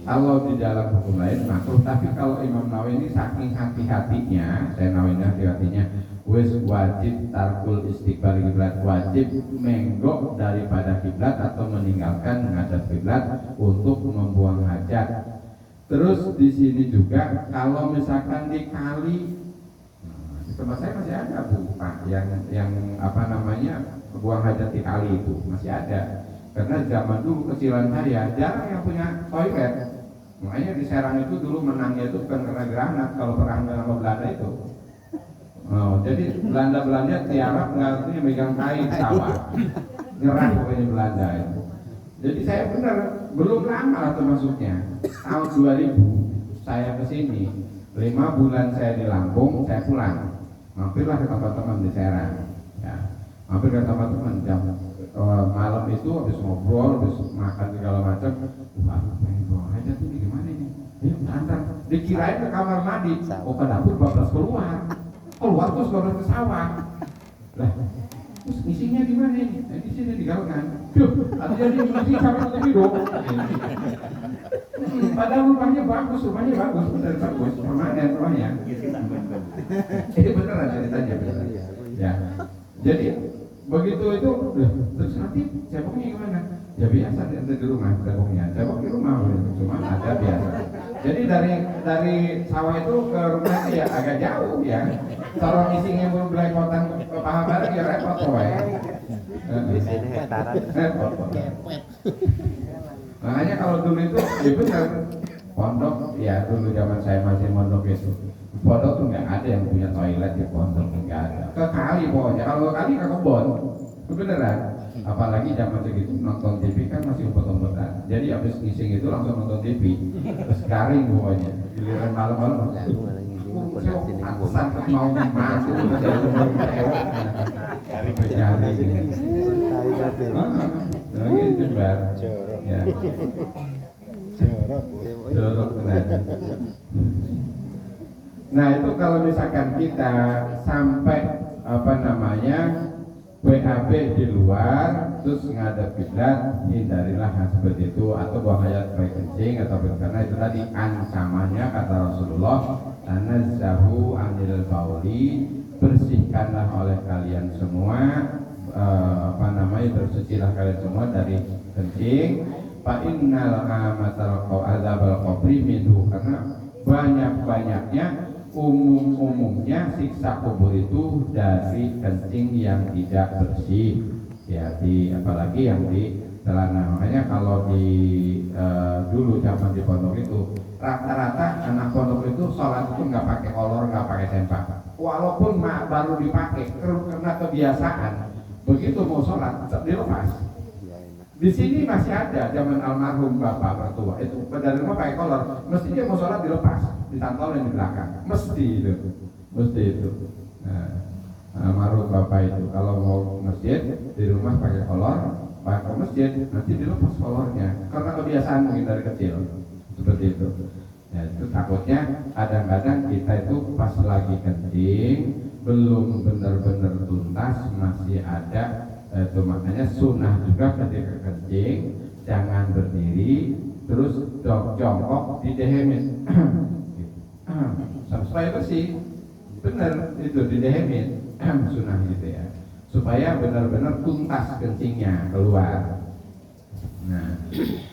Kalau di dalam hukum lain makruh, tapi kalau Imam Nawawi ini saking hati-hatinya, saya nawawinya hati-hatinya, wis wajib tarkul istiqbal kiblat, wajib menggok daripada kiblat atau meninggalkan menghadap kiblat untuk membuang hajat. Terus di sini juga kalau misalkan di kali, di tempat saya masih ada Bu Pak, yang apa namanya buang hajat di kali itu masih ada. Karena zaman dulu kecilan saya jarang yang punya toilet, makanya di Serang itu dulu menangnya itu bukan karena granat, kalau perang sama Belanda itu. Jadi Belanda tiarap nggak megang kain sawah, nyerah pokoknya Belanda itu. Jadi saya benar belum lama lah termasuknya tahun 2000 saya kesini, 5 bulan saya di Lampung, saya pulang, mampirlah ke teman-teman di Serang, ya. Mampir ke teman-teman jam malam itu habis ngobrol, habis makan segala macam. Pengen buang hajat ini gimana ini? Antar dikirain ke kamar mandi, ke dapur bablas keluar terus lari ke sawah. Lah, terus isinya di mana ini? Di sini di galongan. Duh, jadi ngisi sampai ke bidok. Padahal rumahnya bagus, benar bagus, permanen rumahnya. Ini beneran ceritanya beneran. Ya, jadi begitu itu, terus nanti ceboknya gimana? Ya biasa di rumah ceboknya, cebok di rumah, cuma ada biasa. Jadi dari sawah itu ke rumah ya agak jauh ya. Kalau isinya belum belepotan ke paha barat ya repot kowe. Di sini hektaran. Makanya kalau dulu itu ya benar, pondok ya dulu zaman saya masih mondok itu. Pondok tuh nggak ada yang punya toilet di pondok, nggak ada. Ke kali pokoknya, kalau ke kali ke kebon, itu beneran. Apalagi zaman segitu nonton TV kan masih umpet-umpetan. Jadi habis ngising itu langsung nonton TV, terus garing pokoknya. Giliran malam-malam, atasan mau masuk cari berjari ini. Lagi jebar, ya. Jorok benar. Nah itu kalau misalkan kita sampai apa namanya BAB di luar terus ngadep kiblat, hindarilah hal seperti itu, atau buang hajat baik kencing atau karena itu tadi ancamannya kata Rasulullah, tanazzahu anil bauli, bersihkanlah oleh kalian semua bersucilah kalian semua dari kencing. Fa innal amatal azabal qabri minhu, karena banyak-banyaknya umumnya siksa kubur itu dari kencing yang tidak bersih ya, apalagi yang di celana. Makanya kalau di dulu zaman di pondok itu rata-rata anak pondok itu sholat itu nggak pakai kolor, nggak pakai sempak, walaupun baru dipakai karena kebiasaan. Begitu mau sholat dilepas. Di sini masih ada zaman almarhum bapak mertua itu dari rumah pakai kolor, mesti dia mau sholat dilepas, ditantolin di belakang, mesti itu. Nah, almarhum bapak itu kalau mau masjid di rumah pakai kolor, pakai ke masjid nanti dilepas kolornya karena kebiasaan mungkin dari kecil seperti itu. Ya, itu takutnya kadang-kadang kita itu pas lagi kencing belum benar-benar tuntas, masih ada. Itu makanya sunnah juga ketika kencing jangan berdiri terus jongkok didehemin supaya bersih, benar itu didehemin sunnah gitu ya, supaya benar-benar tuntas kencingnya keluar. Nah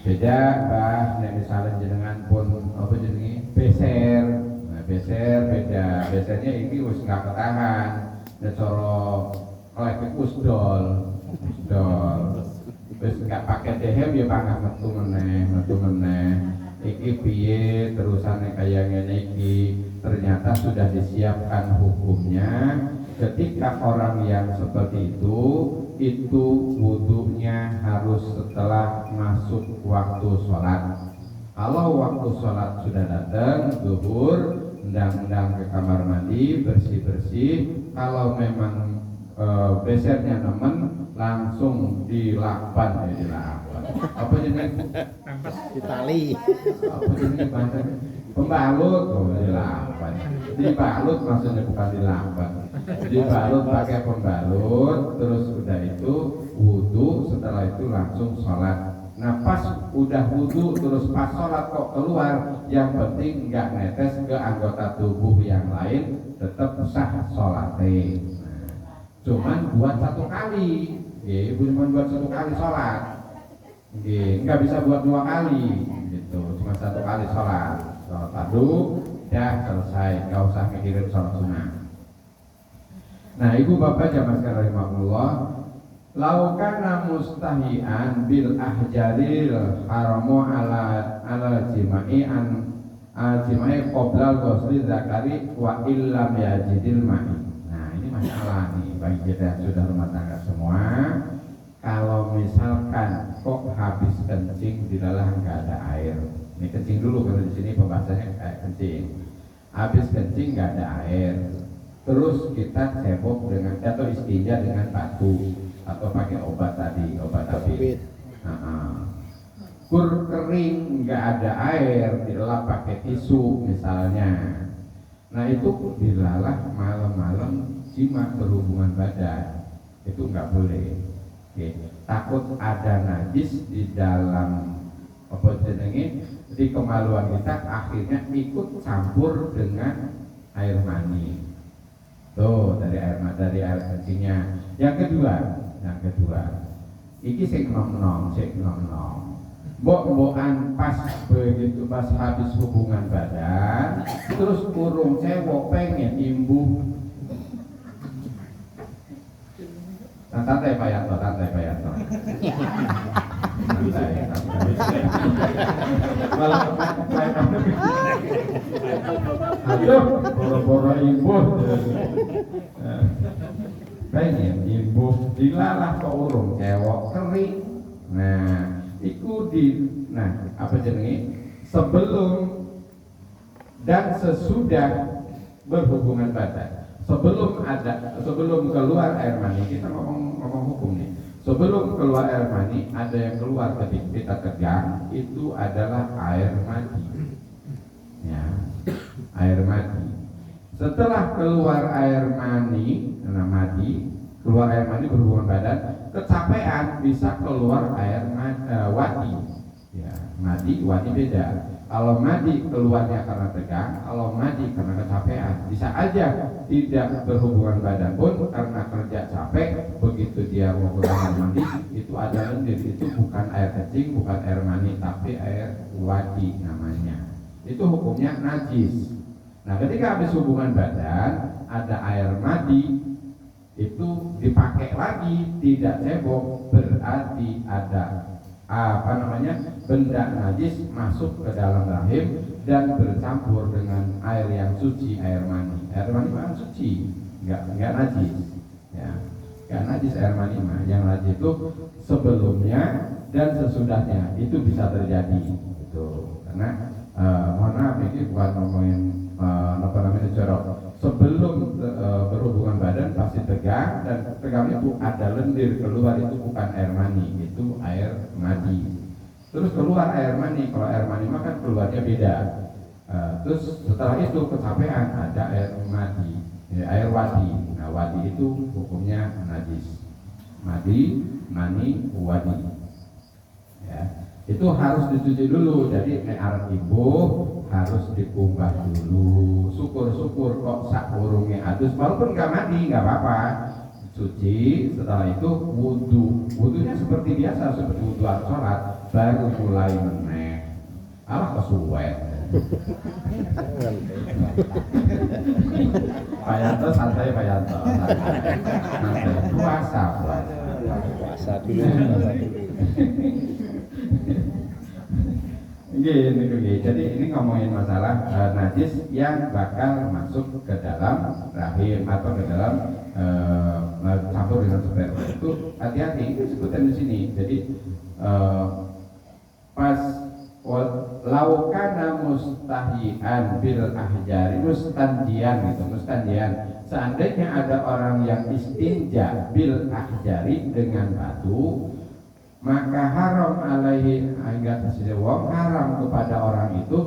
beda bah misalnya jenengan pun apa jenengi beser, nah beser beda, besernya ini harus nggak ketahan dan coro oleh ke usdol. Wis gak pakai dehem ya pangkat metu meneh. Iki piye terusane kaya ngene iki, ternyata sudah disiapkan hukumnya. Ketika orang yang seperti itu wudunya harus setelah masuk waktu sholat. Kalau waktu sholat sudah datang, zuhur, ndang-ndang ke kamar mandi, bersih-bersih. Kalau memang besernya nemen, langsung dilakban. Apa jenis? Ditali. Apa jenis bahasa? Pembalut, dilakban. Dibalut maksudnya bukan dilakban. Dibalut pakai pembalut, terus udah itu wudu, setelah itu langsung sholat. Nah pas udah wudu terus pas sholat kok keluar, yang penting nggak netes ke anggota tubuh yang lain, tetap sah sholatnya. Cuman buat satu kali, cuma buat satu kali sholat, nggak bisa buat 2 kali, gitu. Cuma 1 kali sholat dulu, ya selesai, nggak usah mikirin sholat sunnah. Nah ibu bapak jamaah sekalian rahimahullah, laukana mustahian bil ahjaril haramu ala jimai jimai qoblal ghusli zakari wa illam yajidil ma'i. Nah ini masalah nih bagi kita yang sudah rumah tangga semua. Kalau misalkan kok habis kencing di dalam nggak ada air, ini kencing dulu karena di sini pembahasannya kayak kencing. Habis kencing nggak ada air, terus kita cebok dengan atau istinja dengan batu atau pakai obat tadi, obat tabir. Kur kering nggak ada air, dilap pakai tisu misalnya. Nah itu dilalah malam-malam jima berhubungan badan, itu nggak boleh. Takut ada najis di dalam apa jenenge, di kemaluan kita, akhirnya ikut campur dengan air mani. Tuh dari air kencingnya. Yang kedua, iki sing nom-nom. Mbok-mbokan pas begitu pas habis hubungan badan, terus kurung cewek pengen imbuh. Santai Pak Yanto. Aduh, boro-boro imbuh. Pengen imbuh, dilalah ke urung cewek kering. Nah, apa jenenge? Sebelum dan sesudah berhubungan badan. Sebelum keluar air mani, kita ngomong hukum nih. Sebelum keluar air mani, ada yang keluar ketika kita tegang, itu adalah air mani. Ya, air mani. Setelah keluar air mani, keluar air mani berhubungan badan, kecapean bisa keluar air wadi. Ya, wadi beda. Kalau madi keluarnya karena tegang, kalau madi karena kecapean, bisa aja tidak berhubungan badan pun karena kerja capek, begitu dia mau keluar mandi, itu ada lendir, itu bukan air kencing, bukan air mani, tapi air wadi namanya. Itu hukumnya najis. Nah ketika habis hubungan badan, ada air madi, itu dipakai lagi, tidak cebok, berarti ada benda najis masuk ke dalam rahim dan bercampur dengan air yang suci, air mani. Air mani kan suci, enggak najis. Ya, enggak najis air mani mah. Yang najis itu sebelumnya dan sesudahnya, itu bisa terjadi. Itu karena mohon maaf ini bukan ngomongin jorok. Sebelum berhubungan badan pasti tegang, dan tegangnya itu ada lendir keluar, itu bukan air mani, itu air madi. Terus keluar air mani, kalau air mani mah kan keluarnya beda. Terus setelah itu kecapean, ada air madi, air wadi. Nah wadi itu hukumnya najis. Madi, mani, wadi. Ya, itu harus dicuci dulu. Jadi air ibu harus dikumbah dulu. Syukur-syukur kok sak urungnya adus, walaupun nggak mandi nggak apa-apa, cuci. Setelah itu wudunya seperti biasa, seperti wudu sholat, baru mulai meneh. Alah kesuwen. Pak Yanto santai, Pak Yanto santai. Puasa. Puasa dulu. Gini. Jadi ini ngomongin masalah najis yang bakal masuk ke dalam rahim atau ke dalam campur dengan sperma. Itu hati-hati, disebutkan di sini. Jadi pas laukana mustahian bil ahjari, mustanjian gitu, mustanjian. Seandainya ada orang yang istinja bil ahjari dengan batu, maka haram alaihi hingga tersisa wong haram kepada orang itu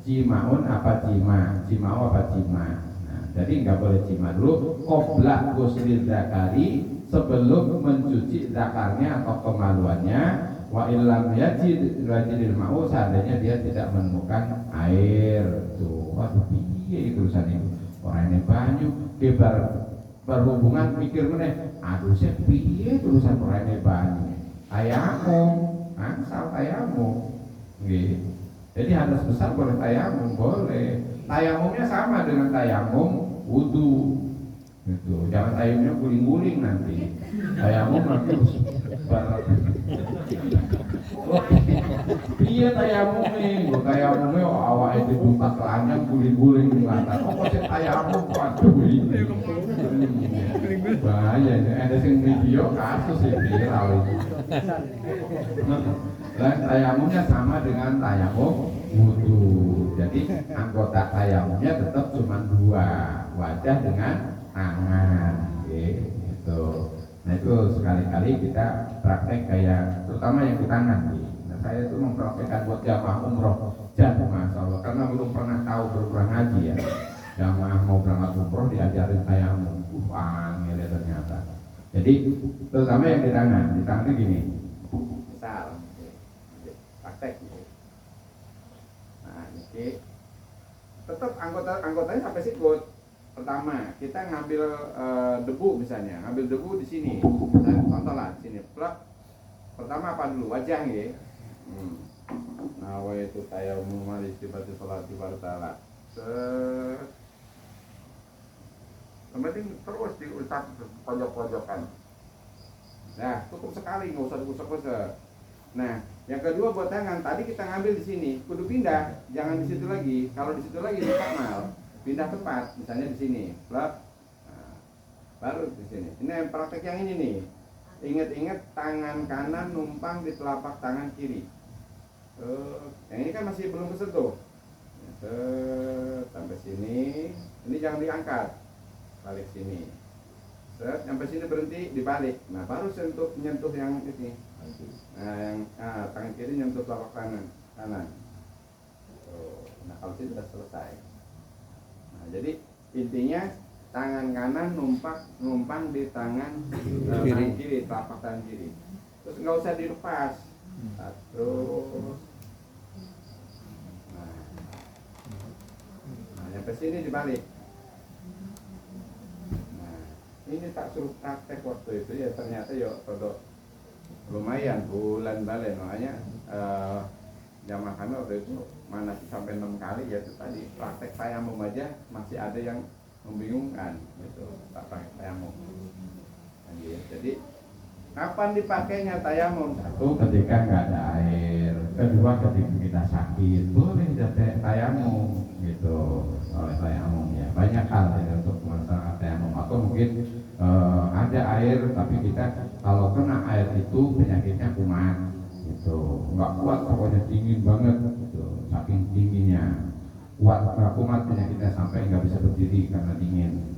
jimaun apa jimau apa jima. Nah, jadi nggak boleh jima dulu qobla ghusli zakari, sebelum mencuci zakarnya atau kemaluannya. Wa illam yajid rajidil ma'u, seandainya dia tidak menemukan air. Tuh, waduh piye urusan itu. Orang ini banyak kebar berhubungan mikir meneh, aduh saya piye urusan orang ini banyak. Tayamum, asal tayamum. Gitu. Jadi hadas besar boleh tayamum, boleh. Tayamumnya sama dengan tayamum wudu. Gitu. Jangan tayamumnya guling-guling nanti. Tayamum nanti iya tayamumnya awak itu buka telanjang guling-guling di lantai. Oh kok tayamum waduh ini bahaya ini. Ada yang video kasus ini viral itu. Dan tayamumnya sama dengan tayamum wudu. Jadi anggota tayamumnya tetap cuma dua, wajah dengan tangan gitu. Nah itu sekali-kali kita praktek kayak terutama yang di tangan. Nah saya itu mempraktekkan buat jamaah umroh jamaah Allah, karena belum pernah tahu berulang ngaji ya. Jamaah mau berangkat umroh diajarin tayamum, angel ya ternyata. Jadi terutama yang di tangannya gini. Misal praktek gitu. Nah ini tetap anggotanya sampai sikut. Pertama, kita ngambil debu misalnya, ngambil debu di sini. Misalnya, contoh lah di sini. Plak. Pertama apa dulu? Wajah ya. Nah, wa itu tayammum al-istibati sholati wartala. Kemudian terus diusap pojok-pojokan. Nah, cukup sekali, nggak usah diusap-usap. Nah, yang kedua buat tangan, tadi kita ngambil di sini, kudu pindah, jangan di situ lagi. Kalau di situ lagi mukmal. Pindah tempat, misalnya di sini, plak, nah, baru di sini. Ini praktek yang ini nih. Ingat-ingat tangan kanan numpang di telapak tangan kiri. Yang ini kan masih belum kesentuh. Sampai sini, ini jangan diangkat, balik sini. Sampai sini berhenti, dibalik. Nah, baru nyentuh yang ini. Nah, yang tangan kiri nyentuh telapak tangan kanan. Nah, kalau itu sudah selesai. Jadi intinya tangan kanan numpang di tangan kiri, telapak tangan kiri. Terus nggak usah dilepas. Terus, nah sampai sini dibalik. Nah, ini tak suruh praktek waktu itu ya, ternyata ya produk lumayan bulan balik, makanya jamaah kami waktu itu mana sampai 6 kali ya, itu tadi praktek tayamum aja masih ada yang membingungkan gitu, praktek tayamum. Jadi kapan dipakainya tayamum? Satu, ketika nggak ada air. Kedua, ketika kita sakit boleh tayamum gitu, oleh tayamum ya. Banyak hal ya untuk masalah tayamum. Atau mungkin ada air tapi kita kalau kena air itu penyakitnya kumat gitu, nggak kuat, pokoknya dingin banget gitu, saking dinginnya kumat penyakitnya sampai nggak bisa berdiri karena dingin,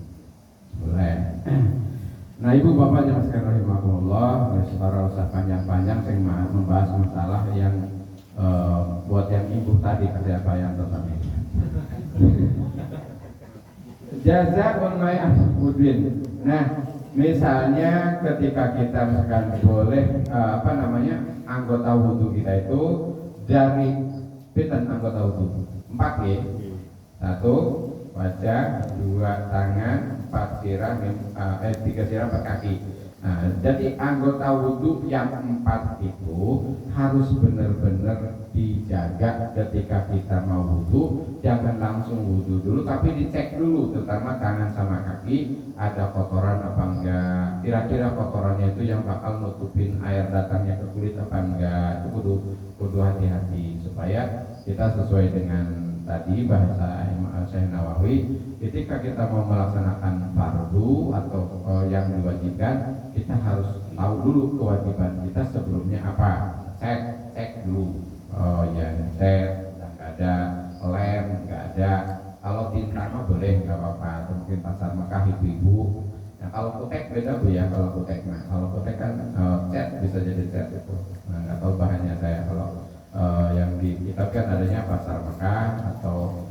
boleh. Nah ibu bapak yang sekalian rahimahullah, para usah panjang-panjang saya membahas masalah yang buat yang ibu tadi kerja apa yang tentang ini. Jazaa'ul mai'ah udwin. Nah misalnya ketika kita misalkan boleh anggota wudhu kita itu dari pinten anggota wudhu 4 ya. 1 wajah, 2 tangan, 4 sirah, 3 sirah 4 kaki. Nah, jadi anggota wudhu yang 4 itu harus benar-benar dijaga ketika kita mau wudhu. Jangan langsung wudhu dulu, tapi dicek dulu, terutama tangan sama kaki ada kotoran apa enggak. Kira-kira kotorannya itu yang bakal nutupin air datangnya ke kulit apa enggak. Itu kudu hati-hati supaya kita sesuai dengan tadi bahasa Syekh Nawawi, ketika kita mau melaksanakan fardu atau yang diwajibkan, kita harus tahu dulu kewajiban kita sebelumnya apa. Cek dulu. Oh ya, cek, nggak ada lem, nggak ada. Kalau tinta mah boleh, nggak apa-apa. Atau mungkin pasar Mekah ibu-ibu. Nah kalau kutek beda bu ya, kalau kutek mah. Kalau kutek kan cat bisa jadi cat itu. Nah nggak tahu bahannya saya. Kalau yang di kitab kan adanya pasar Mekah atau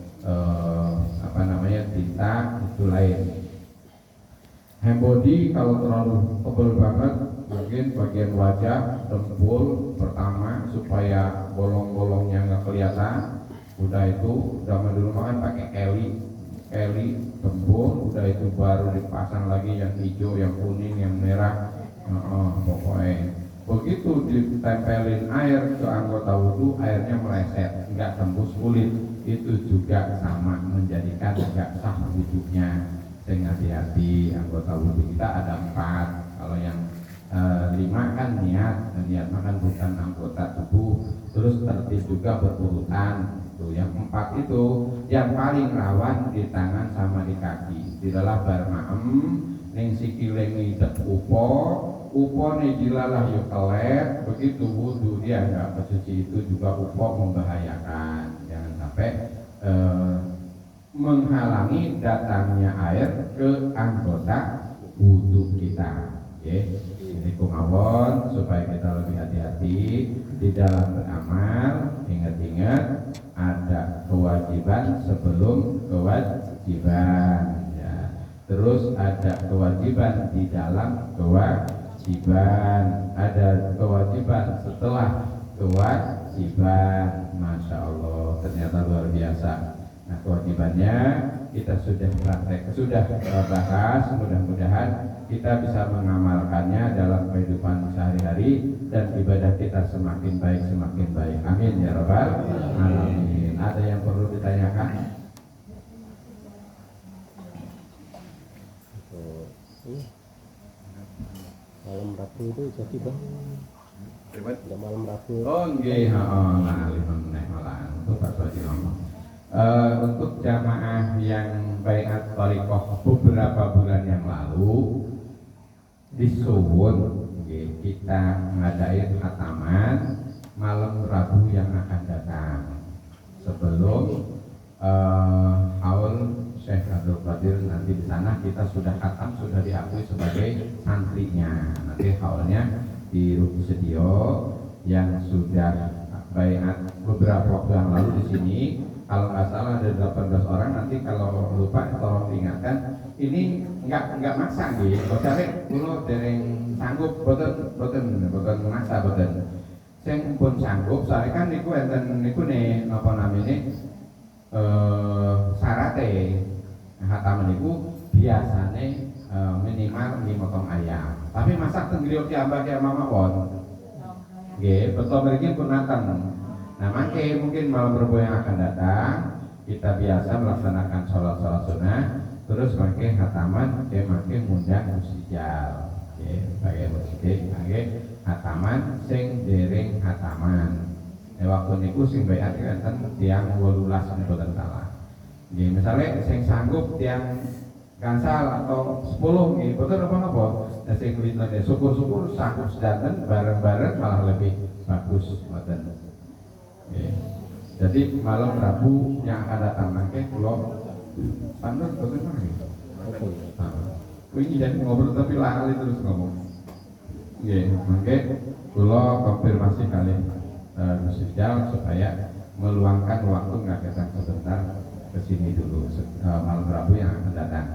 apa namanya tinta itu lain. Hand body kalau terlalu tebal banget mungkin bagian wajah dempul pertama supaya bolong-bolongnya nggak kelihatan. Udah itu zaman dulu makan pakai keli dempul. Udah itu baru dipasang lagi yang hijau, yang kuning, yang merah. Pokoknya begitu ditempelin air ke anggota wudhu, airnya meleset, nggak tembus kulit. Itu juga sama menjadikan nggak sah wudhunya. Saya hati-hati, anggota wudhu kita ada 4. Kalau yang 5 kan niat makan bukan anggota tubuh. Terus tertib juga berurutan. Tuh yang 4 itu yang paling rawan di tangan sama di kaki. Di dalam barmaem ning sikile ngidep upo nih jilalah yuk kelet. Begitu wudhu dia nggak bersuci, itu juga upo membahayakan. Jangan sampai menghalangi datangnya air ke anggota wudhu kita. Ini kumawon supaya kita lebih hati-hati di dalam beramal. Ingat-ingat ada kewajiban sebelum kewajiban ya. Terus ada kewajiban di dalam kewajiban, ada kewajiban setelah kewajiban. Masya Allah, ternyata luar biasa. Nah, kewajibannya kita sudah bahas. Mudah-mudahan kita bisa mengamalkannya dalam kehidupan sehari-hari dan ibadah kita semakin baik. Amin ya rabbal alamin. Ada yang perlu ditanyakan? Malam Rabu itu jadi bang? Udah malam Rabu. Oh nggih, malah untuk Pak Soji ngomong. Untuk jamaah yang baiat thariqah beberapa bulan yang lalu di Suwun, kita ngadain khataman malam Rabu yang akan datang sebelum haul Syekh Abdul Qadir. Nanti di sana kita sudah khatam, sudah diakui sebagai santrinya. Nanti haulnya di Ruku Sedio yang sudah baiat beberapa waktu yang lalu di sini. Kalau nggak salah ada 18 orang. Nanti kalau lupa tolong diingatkan. Ini nggak maksa gitu. Bocare kulo dereng sanggup boten maksa boten. Sing pun sanggup, soalnya kan niku enten niku nih apa namanya syarate. Khataman niku biasanya minimal 5 potong ayam. Tapi masak teng griya kiambak ya mawon. Nggih, betul mriki pun natang. Nah, mungkin malam Rabu yang akan datang kita biasa melaksanakan sholat sunnah, terus makai khataman, makai ngundang musijal, pakai musijal, pakai khataman, sing dereng khataman. Waktu niku sing baiat kan tiang 18 boten salah. Misalnya sing sanggup tiang gansal atau 10 nggih, boten apa-apa. Nah, sing kulitane syukur-syukur sanggup sedanten bareng-bareng malah lebih bagus boten. Jadi malam Rabu yang akan datang nanti pulau Pandor bagaimana gitu? Ini jadi ngobrol tapi lari terus ngomong. Mungkin pulau konfirmasi kali Musijal supaya meluangkan waktu nggak datang sebentar ke sini dulu malam Rabu yang akan datang.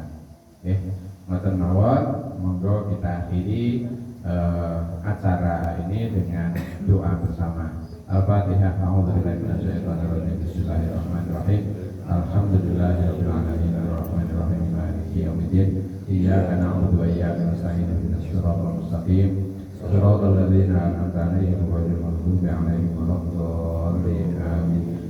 Ngoten mawon, monggo kita akhiri acara ini dengan doa bersama. Al-Fatihah. A'udzubillahi minasyaitonir rajim. Bismillahirrahmanirrahim. Alhamdulillahirabbil alamin arrahmanirrahim maliki yaumiddin. Iyyaka na'budu wa iyyaka nasta'in ihdinas siratal mustaqim. mustaqim. Shiratal ladzina an'amta 'alaihim ghairil maghdubi 'alaihim waladdallin. Amin.